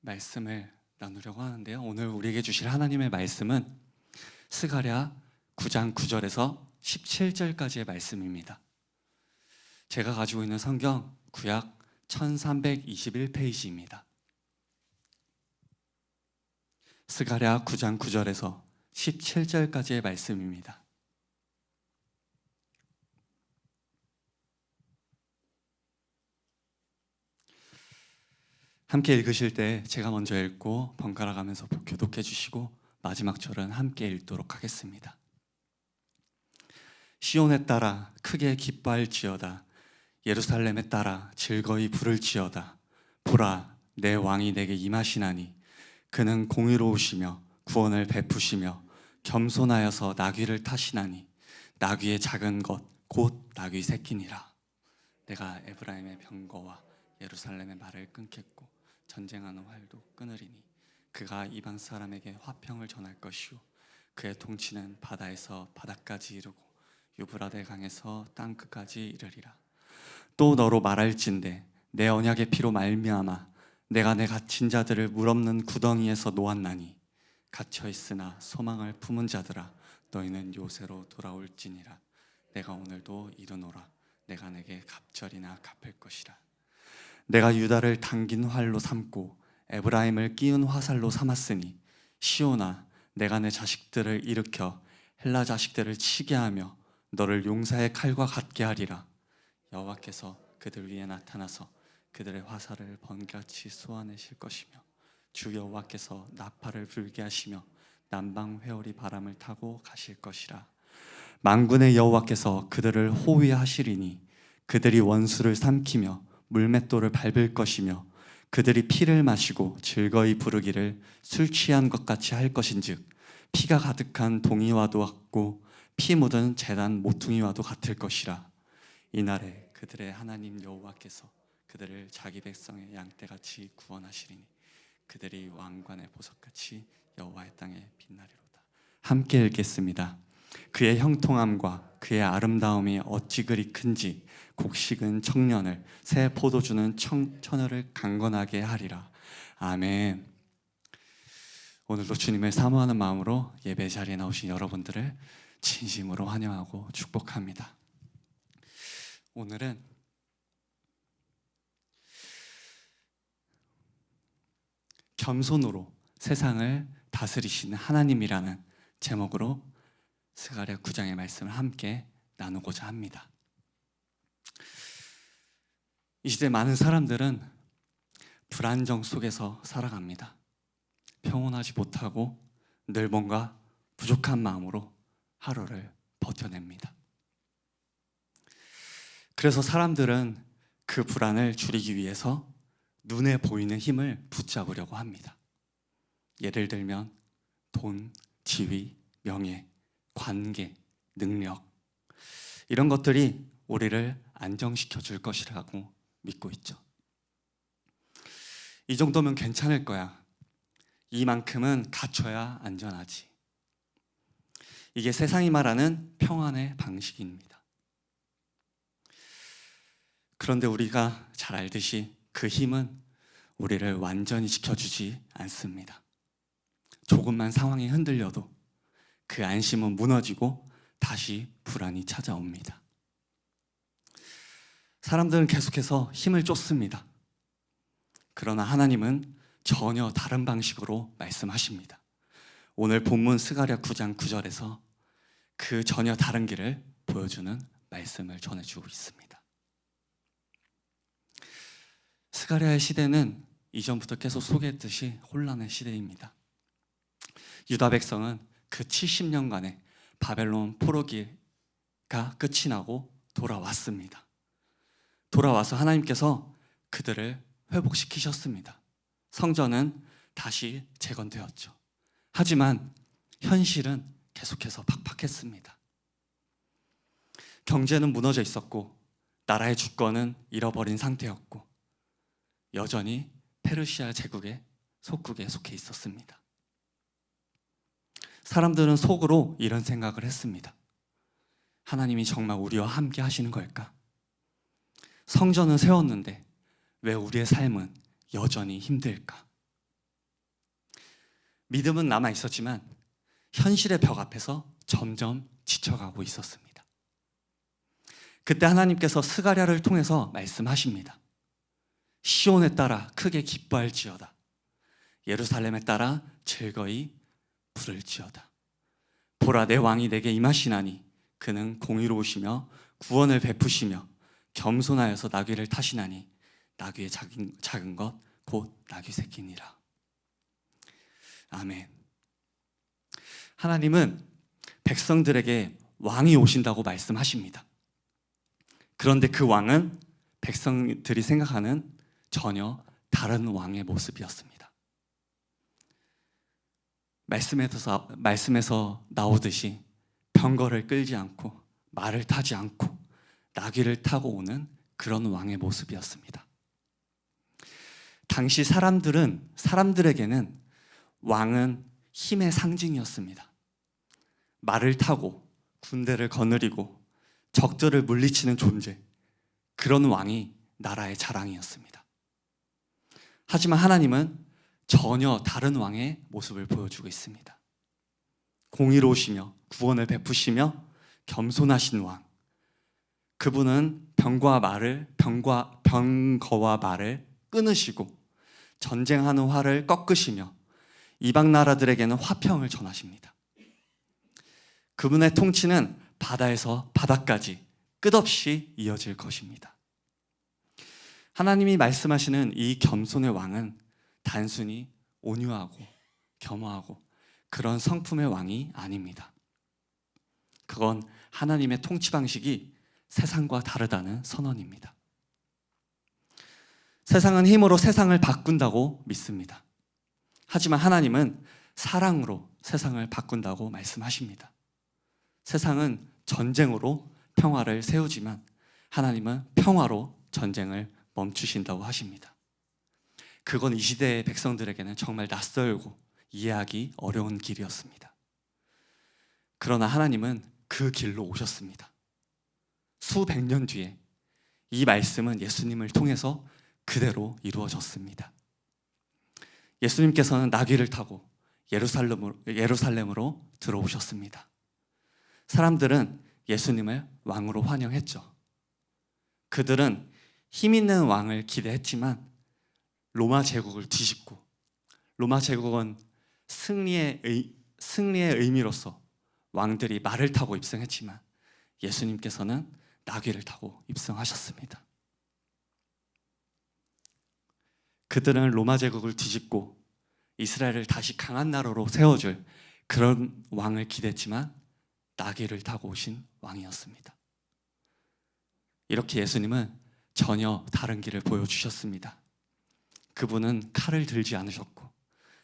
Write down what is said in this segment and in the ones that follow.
말씀을 나누려고 하는데요. 오늘 우리에게 주실 하나님의 말씀은 스가랴 9장 9절에서 17절까지의 말씀입니다. 제가 가지고 있는 성경 구약 1321페이지입니다. 스가랴 9장 9절에서 17절까지의 말씀입니다. 함께 읽으실 때 제가 먼저 읽고 번갈아 가면서 교독해 주시고 마지막 절은 함께 읽도록 하겠습니다. 시온에 따라 크게 기뻐할지어다. 예루살렘에 따라 즐거이 부를지어다. 보라, 내 왕이 내게 임하시나니 그는 공의로우시며 구원을 베푸시며 겸손하여서 나귀를 타시나니 나귀의 작은 것 곧 나귀 새끼니라. 내가 에브라임의 병거와 예루살렘의 말을 끊겠고 전쟁하는 활도 끊으리니 그가 이방 사람에게 화평을 전할 것이요 그의 통치는 바다에서 바다까지 이르고 유브라데 강에서 땅 끝까지 이르리라. 또 너로 말할진대 내 언약의 피로 말미암아 내가 내 갇힌 자들을 물없는 구덩이에서 놓았나니 갇혀있으나 소망을 품은 자들아 너희는 요새로 돌아올지니라. 내가 오늘도 이르노라. 내가 내게 갑절이나 갚을 것이라. 내가 유다를 당긴 활로 삼고 에브라임을 끼운 화살로 삼았으니 시온아 내가 내 자식들을 일으켜 헬라 자식들을 치게 하며 너를 용사의 칼과 같게 하리라. 여호와께서 그들 위에 나타나서 그들의 화살을 번개같이 쏘아내실 것이며 주 여호와께서 나팔을 불게 하시며 남방 회오리 바람을 타고 가실 것이라. 만군의 여호와께서 그들을 호위하시리니 그들이 원수를 삼키며 물맷돌을 밟을 것이며 그들이 피를 마시고 즐거이 부르기를 술 취한 것 같이 할 것인즉 피가 가득한 동이와도 같고 피 묻은 제단 모퉁이와도 같을 것이라. 이날에 그들의 하나님 여호와께서 그들을 자기 백성의 양떼같이 구원하시리니 그들이 왕관의 보석같이 여호와의 땅에 빛나리로다. 함께 읽겠습니다. 그의 형통함과 그의 아름다움이 어찌 그리 큰지 곡식은 청년을 새 포도주는 처녀를 강건하게 하리라. 아멘. 오늘도 주님을 사모하는 마음으로 예배 자리에 나오신 여러분들을 진심으로 환영하고 축복합니다. 오늘은 겸손으로 세상을 다스리시는 하나님이라는 제목으로 스가랴 9장의 말씀을 함께 나누고자 합니다. 이 시대 많은 사람들은 불안정 속에서 살아갑니다. 평온하지 못하고 늘 뭔가 부족한 마음으로 하루를 버텨냅니다. 그래서 사람들은 그 불안을 줄이기 위해서 눈에 보이는 힘을 붙잡으려고 합니다. 예를 들면 돈, 지위, 명예, 관계, 능력 이런 것들이 우리를 안정시켜 줄 것이라고 믿고 있죠. 이 정도면 괜찮을 거야. 이만큼은 갖춰야 안전하지. 이게 세상이 말하는 평안의 방식입니다. 그런데 우리가 잘 알듯이 그 힘은 우리를 완전히 지켜주지 않습니다. 조금만 상황이 흔들려도 그 안심은 무너지고 다시 불안이 찾아옵니다. 사람들은 계속해서 힘을 쫓습니다. 그러나 하나님은 전혀 다른 방식으로 말씀하십니다. 오늘 본문 스가랴 9장 9절에서 그 전혀 다른 길을 보여주는 말씀을 전해주고 있습니다. 스가랴의 시대는 이전부터 계속 소개했듯이 혼란의 시대입니다. 유다 백성은 그 70년간의 바벨론 포로기가 끝이 나고 돌아왔습니다. 돌아와서 하나님께서 그들을 회복시키셨습니다. 성전은 다시 재건되었죠. 하지만 현실은 계속해서 팍팍했습니다. 경제는 무너져 있었고 나라의 주권은 잃어버린 상태였고 여전히 페르시아 제국의 속국에 속해 있었습니다. 사람들은 속으로 이런 생각을 했습니다. 하나님이 정말 우리와 함께 하시는 걸까? 성전은 세웠는데 왜 우리의 삶은 여전히 힘들까? 믿음은 남아 있었지만 현실의 벽 앞에서 점점 지쳐가고 있었습니다. 그때 하나님께서 스가랴를 통해서 말씀하십니다. 시온에 따라 크게 기뻐할지어다. 예루살렘에 따라 즐거이 부를지어다. 보라, 내 왕이 내게 임하시나니 그는 공의로우시며 구원을 베푸시며 겸손하여서 나귀를 타시나니 나귀의 작은 것 곧 나귀 새끼니라. 아멘. 하나님은 백성들에게 왕이 오신다고 말씀하십니다. 그런데 그 왕은 백성들이 생각하는 전혀 다른 왕의 모습이었습니다. 말씀에서 나오듯이 병거를 끌지 않고 말을 타지 않고 나귀를 타고 오는 그런 왕의 모습이었습니다. 당시 사람들에게는 왕은 힘의 상징이었습니다. 말을 타고 군대를 거느리고 적들을 물리치는 존재, 그런 왕이 나라의 자랑이었습니다. 하지만 하나님은 전혀 다른 왕의 모습을 보여주고 있습니다. 공의로우시며 구원을 베푸시며 겸손하신 왕, 그분은 병거와 말을 끊으시고 전쟁하는 활을 꺾으시며 이방 나라들에게는 화평을 전하십니다. 그분의 통치는 바다에서 바다까지 끝없이 이어질 것입니다. 하나님이 말씀하시는 이 겸손의 왕은 단순히 온유하고 겸허하고 그런 성품의 왕이 아닙니다. 그건 하나님의 통치 방식이 세상과 다르다는 선언입니다. 세상은 힘으로 세상을 바꾼다고 믿습니다. 하지만 하나님은 사랑으로 세상을 바꾼다고 말씀하십니다. 세상은 전쟁으로 평화를 세우지만 하나님은 평화로 전쟁을 멈추신다고 하십니다. 그건 이 시대의 백성들에게는 정말 낯설고 이해하기 어려운 길이었습니다. 그러나 하나님은 그 길로 오셨습니다. 수백 년 뒤에 이 말씀은 예수님을 통해서 그대로 이루어졌습니다. 예수님께서는 나귀를 타고 예루살렘으로 들어오셨습니다. 사람들은 예수님을 왕으로 환영했죠. 그들은 힘 있는 왕을 기대했지만 로마 제국을 뒤집고, 로마 제국은 승리의 의미로서 왕들이 말을 타고 입성했지만 예수님께서는 나귀를 타고 입성하셨습니다. 그들은 로마 제국을 뒤집고 이스라엘을 다시 강한 나라로 세워줄 그런 왕을 기대했지만 나귀를 타고 오신 왕이었습니다. 이렇게 예수님은 전혀 다른 길을 보여주셨습니다. 그분은 칼을 들지 않으셨고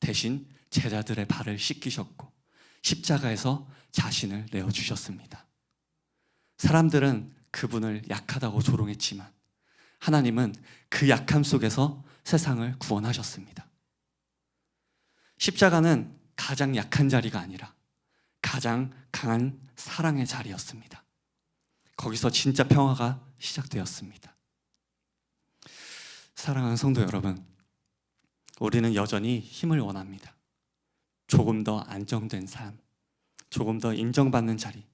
대신 제자들의 발을 씻기셨고 십자가에서 자신을 내어주셨습니다. 사람들은 그분을 약하다고 조롱했지만 하나님은 그 약함 속에서 세상을 구원하셨습니다. 십자가는 가장 약한 자리가 아니라 가장 강한 사랑의 자리였습니다. 거기서 진짜 평화가 시작되었습니다. 사랑하는 성도 여러분, 우리는 여전히 힘을 원합니다. 조금 더 안정된 삶, 조금 더 인정받는 자리,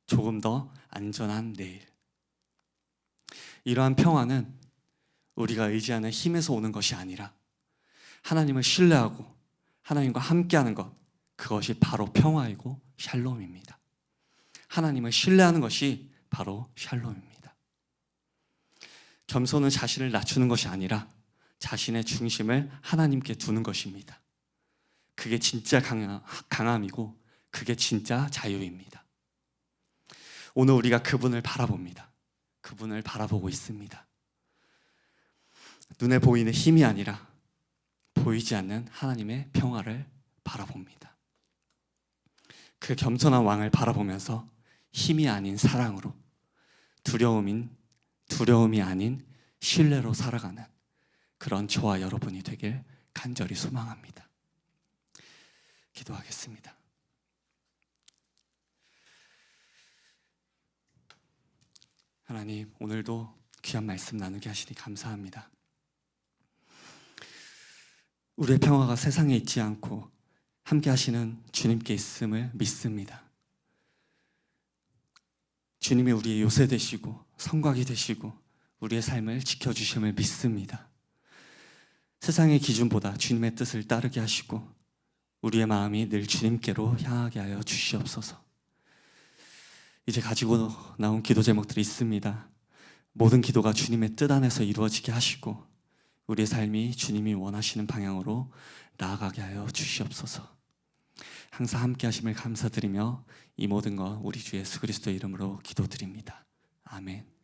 조금 더 안전한 내일. 이러한 평화는 우리가 의지하는 힘에서 오는 것이 아니라 하나님을 신뢰하고 하나님과 함께하는 것, 그것이 바로 평화이고 샬롬입니다. 하나님을 신뢰하는 것이 바로 샬롬입니다. 겸손은 자신을 낮추는 것이 아니라 자신의 중심을 하나님께 두는 것입니다. 그게 진짜 강함이고 그게 진짜 자유입니다. 오늘 우리가 그분을 바라봅니다. 그분을 바라보고 있습니다. 눈에 보이는 힘이 아니라 보이지 않는 하나님의 평화를 바라봅니다. 그 겸손한 왕을 바라보면서 힘이 아닌 사랑으로, 두려움이 아닌 신뢰로 살아가는 그런 저와 여러분이 되길 간절히 소망합니다. 기도하겠습니다. 하나님, 오늘도 귀한 말씀 나누게 하시니 감사합니다. 우리의 평화가 세상에 있지 않고 함께 하시는 주님께 있음을 믿습니다. 주님이 우리의 요새 되시고 성곽이 되시고 우리의 삶을 지켜주심을 믿습니다. 세상의 기준보다 주님의 뜻을 따르게 하시고 우리의 마음이 늘 주님께로 향하게 하여 주시옵소서. 이제 가지고 나온 기도 제목들이 있습니다. 모든 기도가 주님의 뜻 안에서 이루어지게 하시고 우리의 삶이 주님이 원하시는 방향으로 나아가게 하여 주시옵소서. 항상 함께 하심을 감사드리며 이 모든 것 우리 주 예수 그리스도의 이름으로 기도드립니다. 아멘.